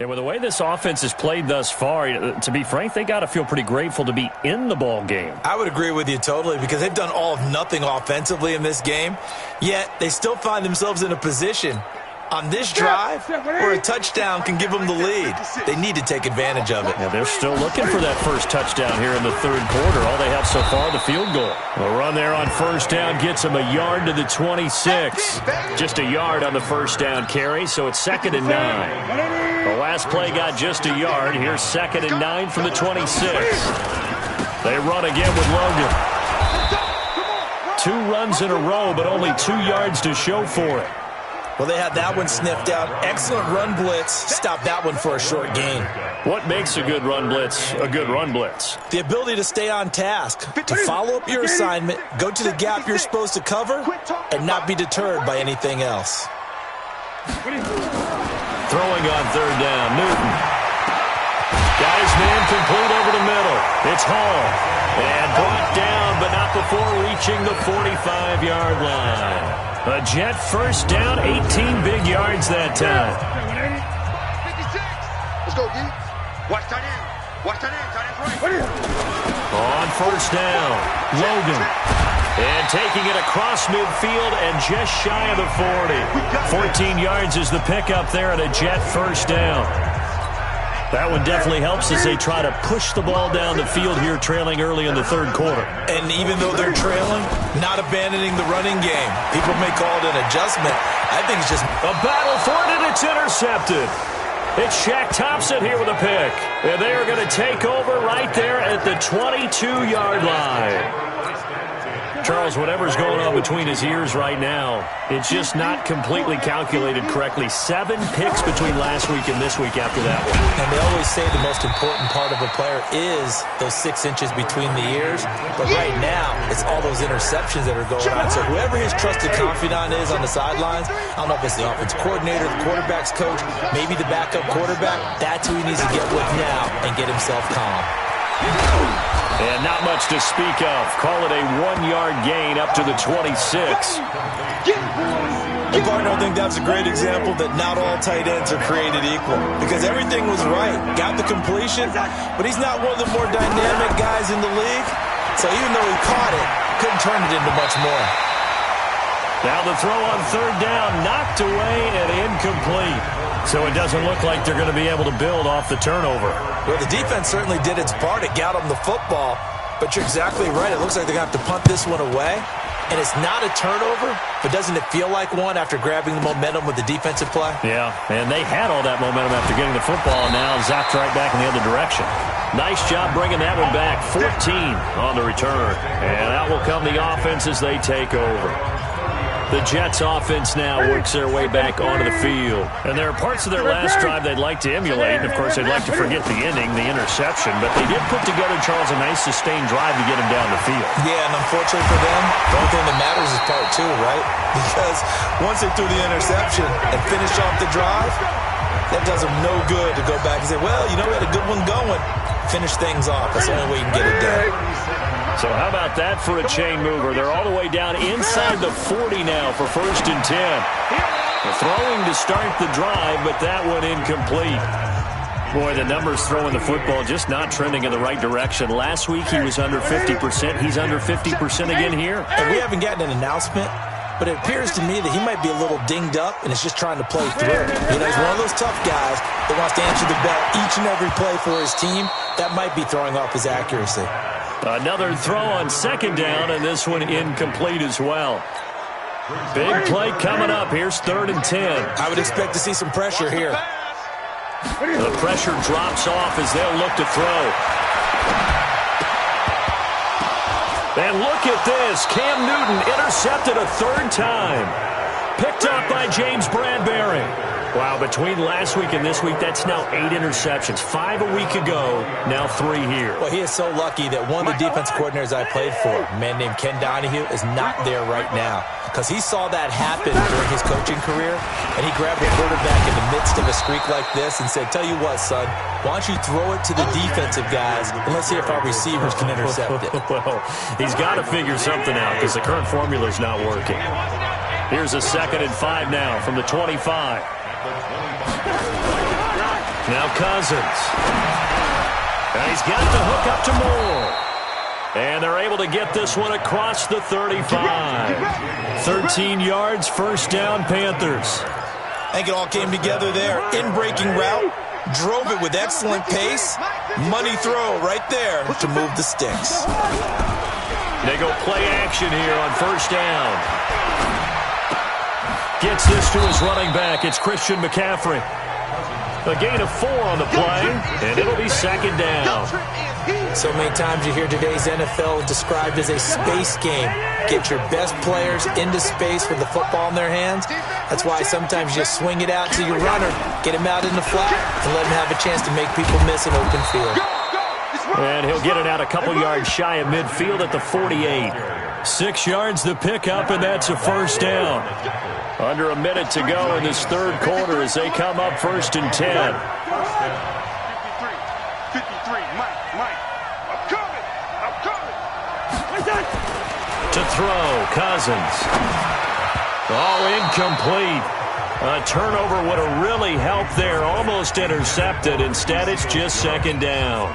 Yeah, with the way this offense has played thus far, to be frank, they got to feel pretty grateful to be in the ball game. I would agree with you totally because they've done all of nothing offensively in this game, yet they still find themselves in a position on this drive where a touchdown can give them the lead. They need to take advantage of it. Yeah, they're still looking for that first touchdown here in the third quarter. All they have so far, the field goal. A run there on first down gets them a yard to the 26. Just a yard on the first down carry, so it's 2nd and 9. The last play got just a yard. Here's 2nd and 9 from the 26. They run again with Logan. 2 runs in a row, but only 2 yards to show for it. Well, they had that one sniffed out. Excellent run blitz. Stop that one for a short gain. What makes a good run blitz a good run blitz? The ability to stay on task, to follow up your assignment, go to the gap you're supposed to cover, and not be deterred by anything else. Throwing on third down, Newton. Got his man complete over the middle. It's Hall. And brought down, but not before reaching the 45-yard line. A Jet first down, 18 big yards that time. 56. Let's go, D. Watch tight end. Watch tight end. Tight end's right. On first down, Logan. And taking it across midfield and just shy of the 40. 14 yards is the pickup there at a Jet first down. That one definitely helps as they try to push the ball down the field here, trailing early in the third quarter. And even though they're trailing, not abandoning the running game. People may call it an adjustment. I think it's just a battle for it, and it's intercepted. It's Shaq Thompson here with a pick. And they are going to take over right there at the 22-yard line. Charles, whatever's going on between his ears right now, it's just not completely calculated correctly. 7 picks between last week and this week after that one. And they always say the most important part of a player is those 6 inches between the ears. But right now, it's all those interceptions that are going on. So whoever his trusted confidant is on the sidelines, I don't know if it's the offense coordinator, the quarterback's coach, maybe the backup quarterback, that's who he needs to get with now and get himself calm. And not much to speak of. Call it a 1-yard gain up to the 26. And partner, I think that's a great example that not all tight ends are created equal. Because everything was right. Got the completion, but he's not one of the more dynamic guys in the league. So even though he caught it, couldn't turn it into much more. Now the throw on third down, knocked away and incomplete. So it doesn't look like they're going to be able to build off the turnover. Well, the defense certainly did its part. It got them the football. But you're exactly right. It looks like they're going to have to punt this one away. And it's not a turnover, but doesn't it feel like one after grabbing the momentum with the defensive play? Yeah, and they had all that momentum after getting the football, and now zapped right back in the other direction. Nice job bringing that one back. 14 on the return. And out will come the offense as they take over. The Jets offense now works their way back onto the field. And there are parts of their last drive they'd like to emulate. And, of course, they'd like to forget the ending, the interception. But they did put together, Charles, a nice sustained drive to get him down the field. Yeah, and unfortunately for them, the only thing that matters is part 2, right? Because once they threw the interception and finished off the drive, that does them no good to go back and say, well, you know, we had a good one going. Finish things off. That's the only way you can get it done. So how about that for a chain mover? They're all the way down inside the 40 now for 1st and 10. They're throwing to start the drive, but that one incomplete. Boy, the numbers throwing the football just not trending in the right direction. Last week he was under 50%. He's under 50% again here. And we haven't gotten an announcement, but it appears to me that he might be a little dinged up and is just trying to play through. You know, he's one of those tough guys that wants to answer the bell each and every play for his team. That might be throwing off his accuracy. Another throw on 2nd down, and this one incomplete as well. Big play coming up. Here's 3rd and 10. I would expect to see some pressure here. The pressure drops off as they'll look to throw. And look at this. Cam Newton intercepted a 3rd time. Picked up by James Bradbury. Wow, between last week and this week, that's now 8 interceptions. 5 a week ago, now 3 here. Well, he is so lucky that one of the defense coordinators I played for, a man named Ken Donahue, is not there right now. Because he saw that happen during his coaching career, and he grabbed the quarterback in the midst of a streak like this and said, tell you what, son, why don't you throw it to the defensive guys, and let's see if our receivers can intercept it. Well, he's got to figure something out because the current formula is not working. Here's a 2nd and 5 now from the 25. Now Cousins. And he's got the hook up to Moore. And they're able to get this one across the 35. 13 yards, first down, Panthers. I think it all came together there. In-breaking route, drove it with excellent pace. Money throw right there to move the sticks. They go play action here on first down. Gets this to his running back. It's Christian McCaffrey. A gain of 4 on the play, and it'll be second down. So many times you hear today's NFL described as a space game. Get your best players into space with the football in their hands. That's why sometimes you just swing it out to your runner, get him out in the flat, and let him have a chance to make people miss an open field. And he'll get it out a couple yards shy of midfield at the 48. 6 yards the pickup, and that's a first down. Under a minute to go in this third quarter as they come up first and 10. 53, Mike, I'm coming. To throw, Cousins. Oh, incomplete. A turnover would have really helped there. Almost intercepted. Instead, it's just second down.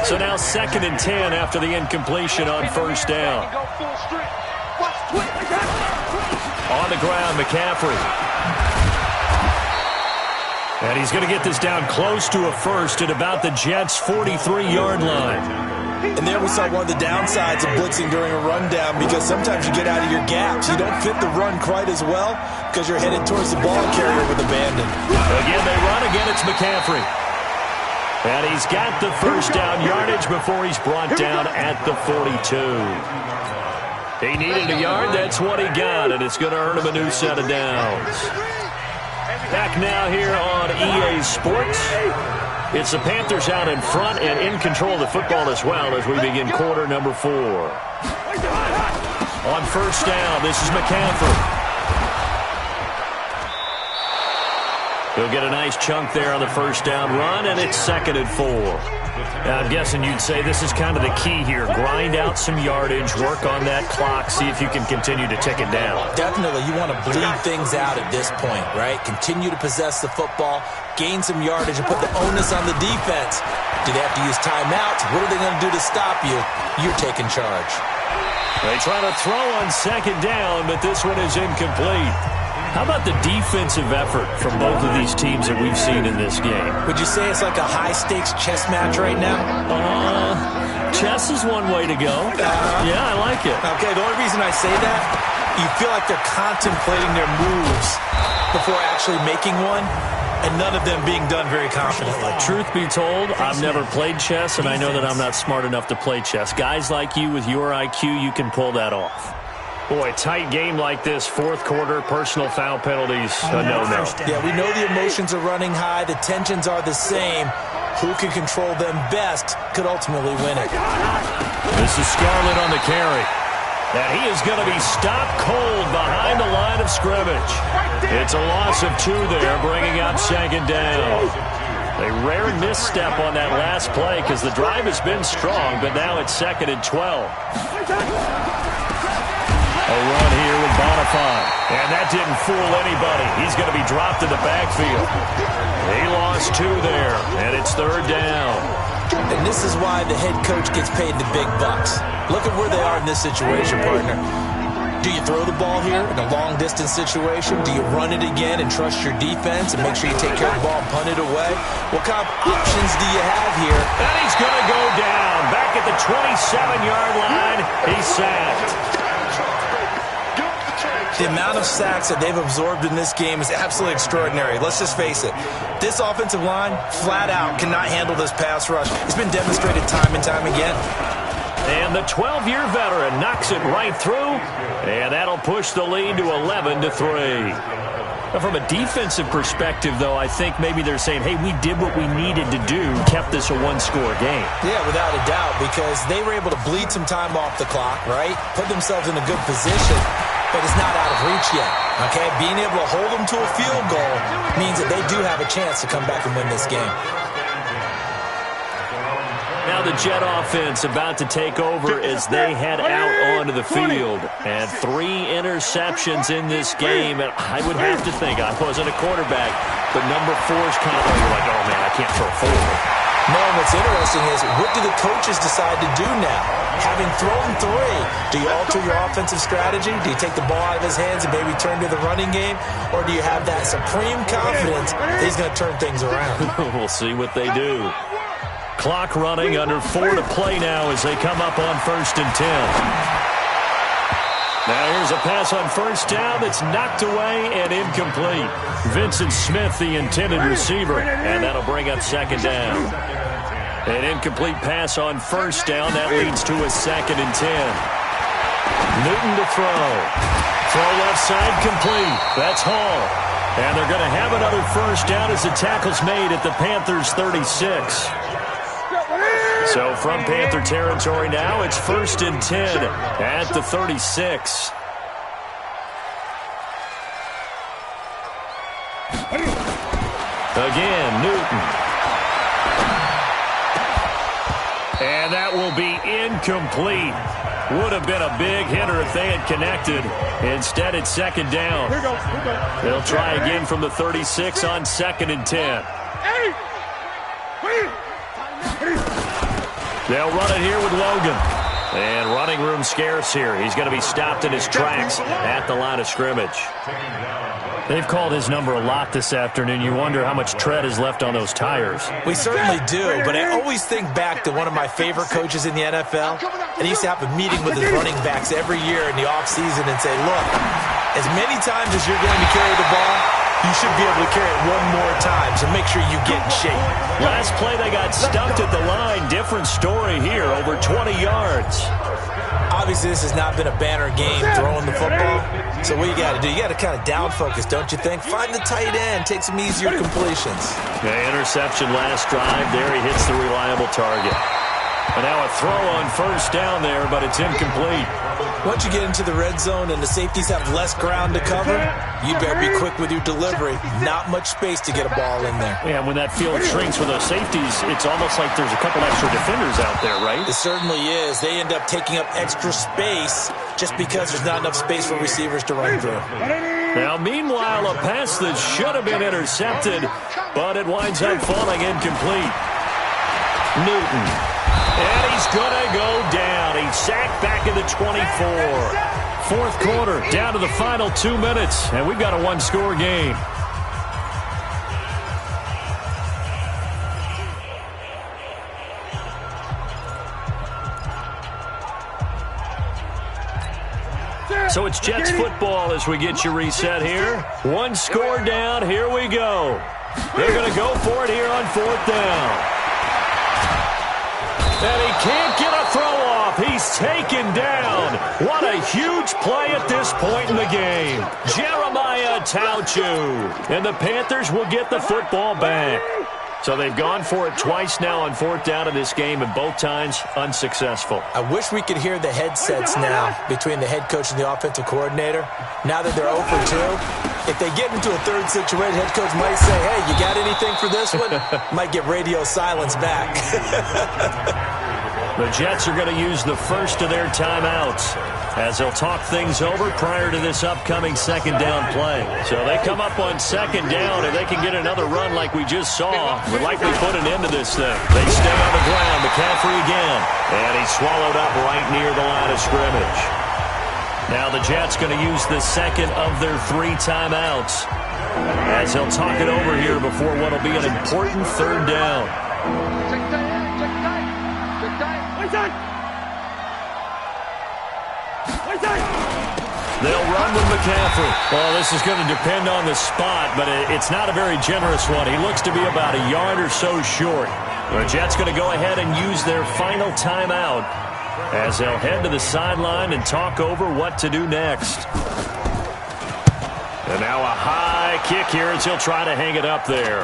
So now second and 10 after the incompletion on first down. On the ground, McCaffrey. And he's going to get this down close to a first at about the Jets' 43-yard line. And there we saw one of the downsides of blitzing during a rundown, because sometimes you get out of your gaps. You don't fit the run quite as well because you're headed towards the ball carrier with abandon. Again, they run. Again, it's McCaffrey. And he's got the first down yardage before he's brought down at the 42. He needed a yard. That's what he got, and it's going to earn him a new set of downs. Back now here on EA Sports. It's the Panthers out in front and in control of the football as well as we begin quarter number 4. On first down, this is McCaffrey. He'll get a nice chunk there on the first down run, and it's second and 4. Now, I'm guessing you'd say this is kind of the key here. Grind out some yardage, work on that clock, see if you can continue to tick it down. Definitely. You want to bleed things out at this point, right? Continue to possess the football, gain some yardage, and put the onus on the defense. Do they have to use timeouts? What are they going to do to stop you? You're taking charge. They try to throw on second down, but this one is incomplete. How about the defensive effort from both of these teams that we've seen in this game? Would you say it's like a high-stakes chess match right now? Chess is one way to go. Yeah, I like it. Okay, the only reason I say that, you feel like they're contemplating their moves before actually making one, and none of them being done very confidently. Truth be told, I've never played chess, and I know that I'm not smart enough to play chess. Guys like you with your IQ, you can pull that off. Boy, tight game like this, fourth quarter, personal foul penalties, a no-no. Yeah, we know the emotions are running high. The tensions are the same. Who can control them best could ultimately win it. This is Scarlett on the carry. And he is going to be stopped cold behind the line of scrimmage. It's a loss of 2 there, bringing up second down. A rare misstep on that last play because the drive has been strong, but now it's second and 12. A run here with Bonifant. And that didn't fool anybody. He's going to be dropped in the backfield. He lost 2 there, and it's third down. And this is why the head coach gets paid the big bucks. Look at where they are in this situation, partner. Do you throw the ball here in a long-distance situation? Do you run it again and trust your defense and make sure you take care of the ball and punt it away? What kind of options do you have here? And he's going to go down. Back at the 27-yard line, he's sacked. The amount of sacks that they've absorbed in this game is absolutely extraordinary. Let's just face it. This offensive line, flat out, cannot handle this pass rush. It's been demonstrated time and time again. And the 12-year veteran knocks it right through, and that'll push the lead to 11-3. Now, from a defensive perspective, though, I think maybe they're saying, hey, we did what we needed to do, kept this a one-score game. Yeah, without a doubt, because they were able to bleed some time off the clock, right? Put themselves in a good position. But it's not out of reach yet, okay? Being able to hold them to a field goal means that they do have a chance to come back and win this game. Now Now the Jet offense about to take over as they head out onto the field. And 3 interceptions in this game. And I would have to think, I wasn't a quarterback, but number 4 is kind of like, oh, man, I can't throw 4. No, what's interesting is, what do the coaches decide to do now? Having thrown 3, do you alter your offensive strategy? Do you take the ball out of his hands and maybe turn to the running game? Or do you have that supreme confidence that he's going to turn things around? We'll see what they do. Clock running, under 4 to play now as they come up on 1st and 10. Now here's a pass on 1st down that's knocked away and incomplete. Vincent Smith, the intended receiver, and that'll bring up 2nd down. An incomplete pass on 1st down. That leads to a 2nd and 10. Newton to throw. Throw left side complete. That's Hall. And they're going to have another 1st down as the tackle's made at the Panthers' 36. So from Panther territory now, it's 1st and 10 at the 36. Again, Newton. And that will be incomplete. Would have been a big hitter if they had connected. Instead, it's 2nd down. They'll try again from the 36 on 2nd and 10. They'll run it here with Logan. And running room scarce here. He's going to be stopped in his tracks at the line of scrimmage. They've called his number a lot this afternoon. You wonder how much tread is left on those tires. We certainly do, but I always think back to one of my favorite coaches in the NFL. And he used to have a meeting with his running backs every year in the offseason and say, look, as many times as you're going to carry the ball, you should be able to carry it one more time, so make sure you get in shape. Last play, they got stumped at the line. Different story here, over 20 yards. Obviously, this has not been a banner game throwing the football. So what you got to do, you got to kind of down focus, don't you think? Find the tight end, take some easier completions. The interception last drive. There he hits the reliable target. And now a throw on 1st down there, but it's incomplete. Once you get into the red zone and the safeties have less ground to cover, you better be quick with your delivery. Not much space to get a ball in there. Yeah, when that field shrinks with those safeties, it's almost like there's a couple extra defenders out there, right? It certainly is. They end up taking up extra space just because there's not enough space for receivers to run through. Now, meanwhile, a pass that should have been intercepted, but it winds up falling incomplete. Newton. And he's going to go down. He's sacked back in the 24. 4th quarter, down to the final 2 minutes, and we've got a 1-score game. So it's Jets football as we get you reset here. 1 score down. Here we go. They're going to go for it here on 4th down. And he can't get a throw off. He's taken down. What a huge play at this point in the game. Jeremiah Tauchu. And the Panthers will get the football back. So they've gone for it twice now on 4th down in this game, and both times unsuccessful. I wish we could hear the headsets now between the head coach and the offensive coordinator. Now that they're 0 for 2, if they get into a 3rd situation, head coach might say, hey, you got anything for this one? Might get radio silence back. The Jets are going to use the first of their timeouts as they'll talk things over prior to this upcoming 2nd down play. So they come up on 2nd down, and they can get another run like we just saw. Would likely put an end to this thing. They stay on the ground. McCaffrey again. And he's swallowed up right near the line of scrimmage. Now the Jets going to use the 2nd of their 3 timeouts as they'll talk it over here before what will be an important 3rd down. They'll run with McCaffrey. Well, this is going to depend on the spot, but it's not a very generous one. He looks to be about a yard or so short. The Jets going to go ahead and use their final timeout as they'll head to the sideline and talk over what to do next. And now a high kick here as he'll try to hang it up there.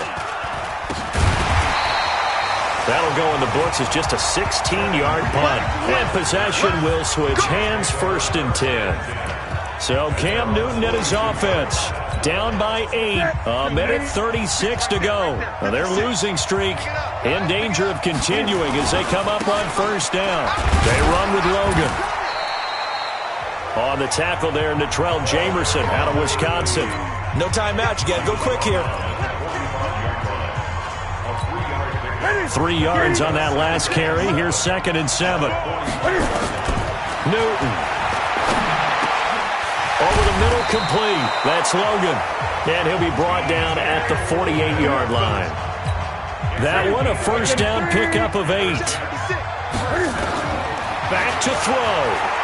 That'll go in the books as just a 16-yard punt. And possession will switch hands, 1st and 10. So Cam Newton and his offense down by 8. A minute 36 to go. Now their losing streak in danger of continuing as they come up on first down. They run with Logan. On the tackle there, Natrell Jamerson out of Wisconsin. No timeout. You got to go quick here. 3 yards on that last carry. Here's 2nd and 7. Newton. Over the middle, complete. That's Logan. And he'll be brought down at the 48-yard line. That one, a first down pickup of 8. Back to throw.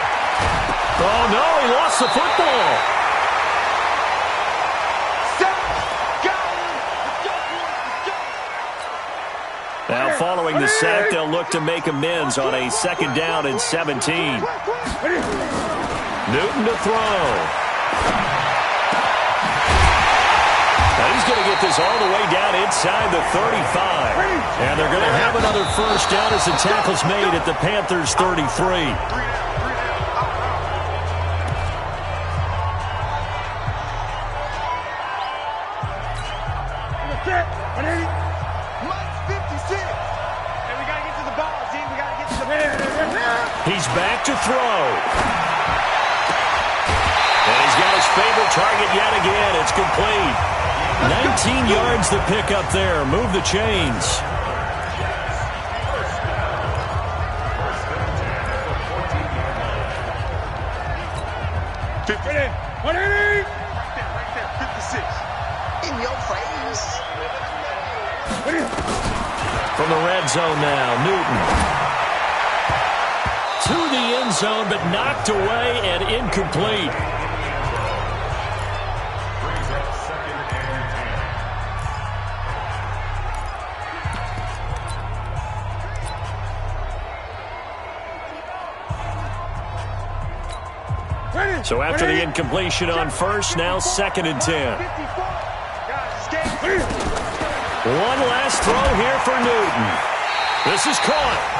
Oh, no, he lost the football. Now, following the sack, they'll look to make amends on a 2nd down and 17. Newton to throw. Now he's going to get this all the way down inside the 35. And they're going to have another first down as the tackle's made at the Panthers' 33. He's back to throw. And he's got his favorite target yet again. It's complete. 19 yards to pick up there. Move the chains. From the red zone now, Newton. To the end zone, but knocked away and incomplete. So after the incompletion on first, now 2nd and 10. One last throw here for Newton. This is caught.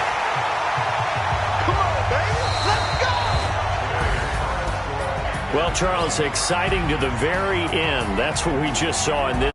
Well, Charles, exciting to the very end. That's what we just saw in this